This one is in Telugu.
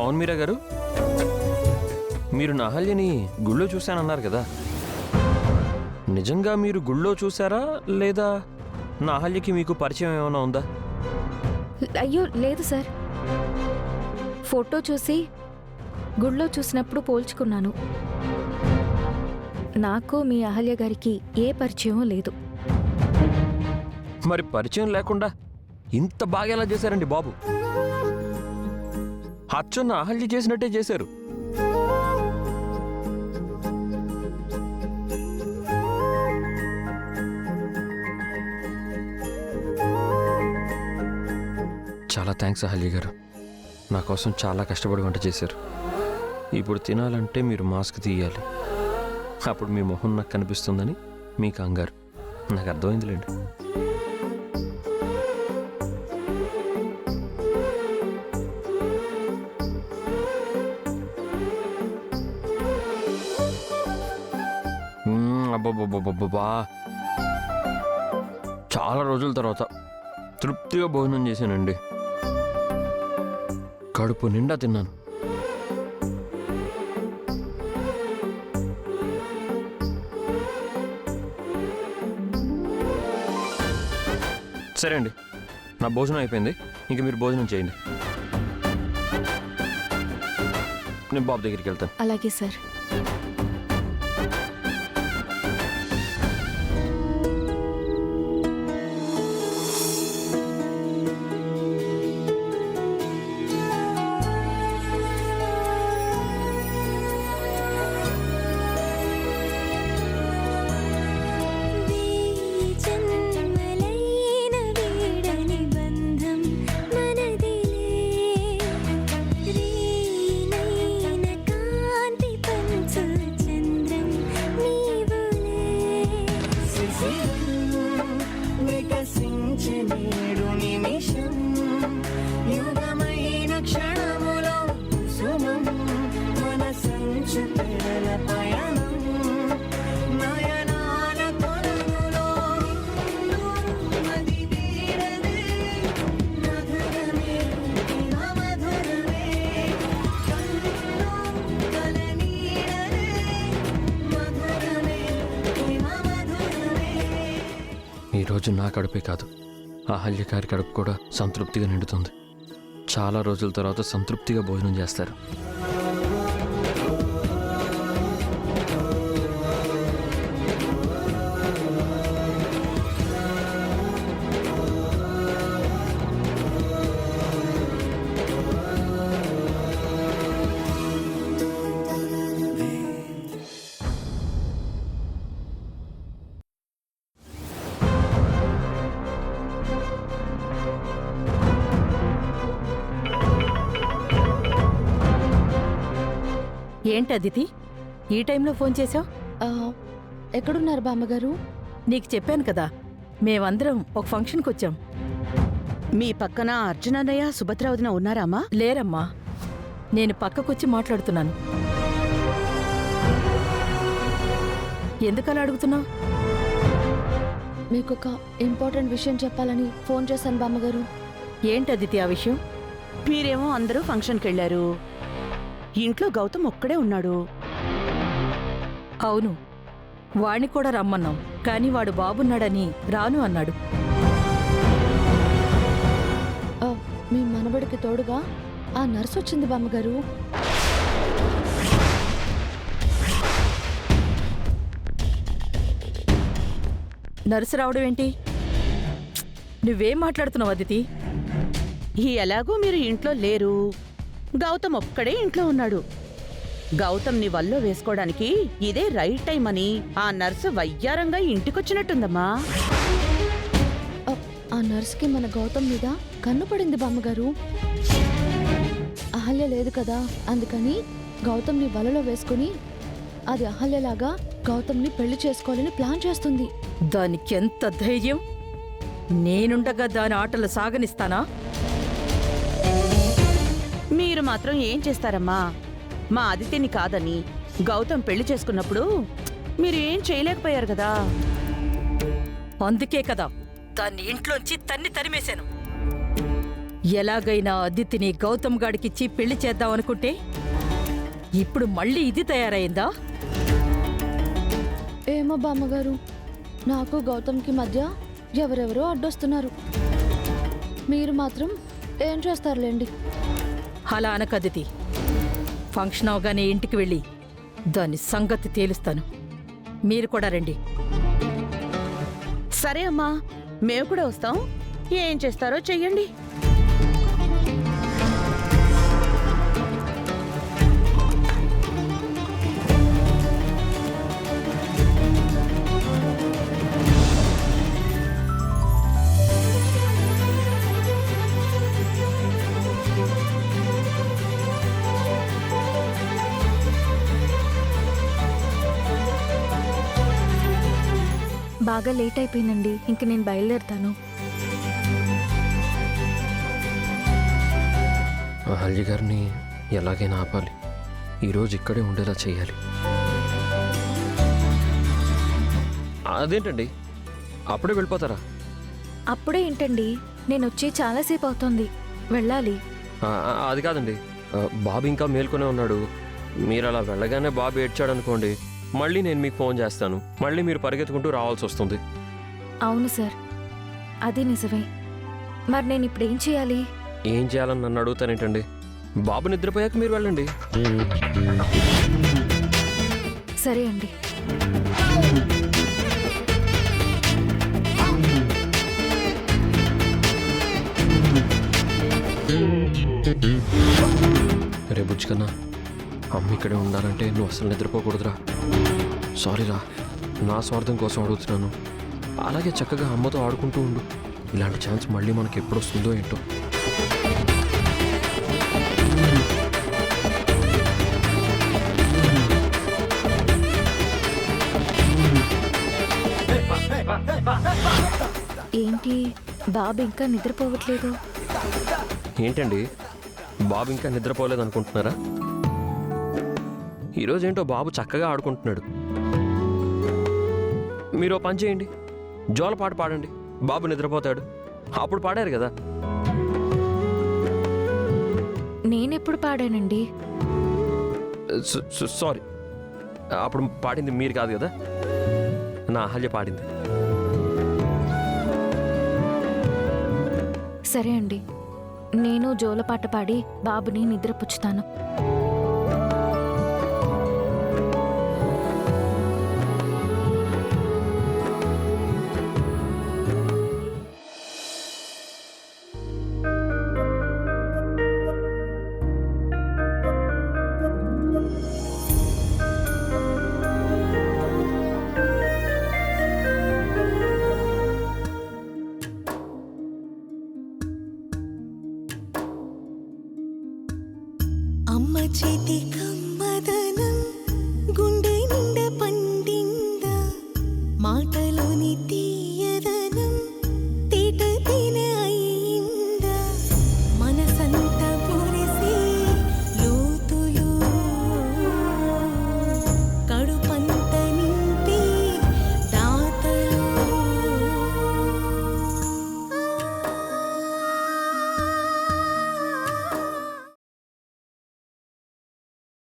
అవును మీరా గారు, మీరు నా అహల్యని గుళ్ళో చూశానన్నారు కదా, నిజంగా మీరు గుళ్ళో చూసారా లేదా నా అహల్యకి మీకు పరిచయం ఏమైనా ఉందా? అయ్యో లేదు సార్, ఫోటో చూసి గుళ్ళో చూసినప్పుడు పోల్చుకున్నాను. నాకు మీ అహల్య గారికి ఏ పరిచయం లేదు. మరి పరిచయం లేకుండా ఇంత బాగా ఎలా చేశారండి బాబు? అచ్చన్న అహల్య చేసినట్టే చేశారు. చాలా థ్యాంక్స్ అహల్య గారు, నా కోసం చాలా కష్టపడి వంట చేశారు. ఇప్పుడు తినాలంటే మీరు మాస్క్ తీయాలి, అప్పుడు మీ మొహం నాకు కనిపిస్తుందని మీ కంగారు. నాకు అర్థమైందిలేండి. అబ్బబ్బబ్బబ్బబ్బా, చాలా రోజుల తర్వాత తృప్తిగా భోజనం చేశానండి. కడుపు నిండా తిన్నాను. సరే అండి, నా భోజనం అయిపోయింది, ఇంక మీరు భోజనం చేయండి. నేను బాబు దగ్గరికి వెళ్తాను. అలాగే సార్. ఈరోజు నా కడుపే కాదు, అహల్య గారి కడుపు కూడా సంతృప్తిగా నిండుతుంది. చాలా రోజుల తర్వాత సంతృప్తిగా భోజనం చేస్తారు. ఏంటి అదితి, ఈ టైంలో ఫోన్ చేశావు? ఎక్కడున్నారు బామ్మగారు? నీకు చెప్పాను కదా, మేమందరం ఒక ఫంక్షన్కి వచ్చాం. మీ పక్కన అర్జునన్నయ్య సుభద్ర వదిన ఉన్నారామా? లేరమ్మా, నేను పక్కకొచ్చి మాట్లాడుతున్నాను. ఎందుకలా అడుగుతున్నావు? మీకొక ఇంపార్టెంట్ విషయం చెప్పాలని ఫోన్ చేశాను బామ్మగారు. ఏంటి అదితి ఆ విషయం? మీరేమో అందరూ ఫంక్షన్కి వెళ్లారు, ఇంట్లో గౌతమ్ ఒక్కడే ఉన్నాడు. అవును, వాణ్ణి కూడా రమ్మన్నాం, కానీ వాడు బాబున్నాడని రాను అన్నాడు. మీ మనబడికి తోడుగా ఆ నర్సు వచ్చింది బామ్మగారు. నర్సు రావడం ఏంటి? నువ్వేం మాట్లాడుతున్నావు అదితి? ఎలాగూ మీరు ఇంట్లో లేరు, గౌతమ్ ఒక్కడే ఇంట్లో ఉన్నాడు. గౌతమ్ని వల్లో వేసుకోవడానికి ఇదే రైట్ టైం అని ఆ నర్సు వయ్యారంగా ఇంటికొచ్చినట్టుందమ్మా. ఆ నర్సుకి మన గౌతమ్ మీద కన్ను పడింది బామ్మగారు. అహల్య లేదు కదా, అందుకని గౌతమ్ని వలలో వేసుకుని అది అహల్యలాగా గౌతమ్ని పెళ్లి చేసుకోవాలని ప్లాన్ చేస్తుంది. దానికెంత ధైర్యం! నేనుండగా దాని ఆటలు సాగనిస్తానా? మీరు మాత్రం ఏం చేస్తారమ్మా? మా అదితిని కాదని గౌతమ్ పెళ్లి చేసుకున్నప్పుడు మీరు ఏం చేయలేకపోయారు కదా. అందుకే కదా దాన్ని ఇంట్లోంచి తరిమేశాను. ఎలాగైనా అదితిని గౌతమ్ గాడికిచ్చి పెళ్లి చేద్దామనుకుంటే ఇప్పుడు మళ్ళీ ఇది తయారైందా? ఏమో బామ్మగారు, నాకు గౌతమ్కి మధ్య ఎవరెవరో అడ్డొస్తున్నారు. మీరు మాత్రం ఏం చేస్తారులేండి. అలా అనకదితి. ఫంక్షన్ అవగానే ఇంటికి వెళ్ళి దాని సంగతి తేలుస్తాను. మీరు కూడా రండి. సరే అమ్మా, మేము కూడా వస్తాం. ఏం చేస్తారో చెయ్యండి. బాగా లేట్ అయిపోయిందండి, ఇంక నేను బయలుదేరుతాను. అహల్య గారిని ఎలాగైనా ఆపాలి. ఈరోజు ఇక్కడే ఉండేలా చేయాలి. అదేంటండి, అప్పుడే వెళ్ళిపోతారా? అప్పుడే ఏంటండి, నేను వచ్చి చాలాసేపు అవుతోంది, వెళ్ళాలి. అది కాదండి, బాబు ఇంకా మేల్కొనే ఉన్నాడు. మీరు అలా వెళ్ళగానే బాబు ఏడ్చాడు అనుకోండి, మళ్ళీ నేను మీకు ఫోన్ చేస్తాను. మళ్ళీ మీరు పరిగెత్తుకుంటూ రావాల్సి వస్తుంది. అవును సార్, అది నిజమే. మరి నేను ఇప్పుడు ఏం చేయాలి? ఏం చేయాలని నన్ను అడుగుతానేంటండి? బాబు నిద్రపోయాక మీరు వెళ్ళండి. సరే అండి. రే బుజ్జికన్నా, అమ్మ ఇక్కడే ఉండాలంటే నువ్వు అసలు నిద్రపోకూడదురా. సారీరా, నా స్వార్థం కోసం అడుగుతున్నాను. అలాగే చక్కగా అమ్మతో ఆడుకుంటూ ఉండు. ఇలాంటి ఛాన్స్ మళ్ళీ మనకి ఎప్పుడు వస్తుందో ఏంటో. ఏంటి, బాబు ఇంకా నిద్రపోవట్లేదు? ఏంటండి, బాబు ఇంకా నిద్రపోలేదు అనుకుంటున్నారా? ఈరోజేంటో బాబు చక్కగా ఆడుకుంటున్నాడు. మీరు ఓ పని చేయండి, జోలపాట పాడండి, బాబు నిద్రపోతాడు. అప్పుడు పాడారు కదా. నేనెప్పుడు పాడానండి? సారీ, అప్పుడు పాడింది మీరు కాదు కదా, నా అహల్య పాడింది. సరే అండి, నేను జోలపాట పాడి బాబుని నిద్రపుచ్చుతాను. అమ్మ చేతి కమ్మదనం గుండె నిండా పండిందా మాటలోని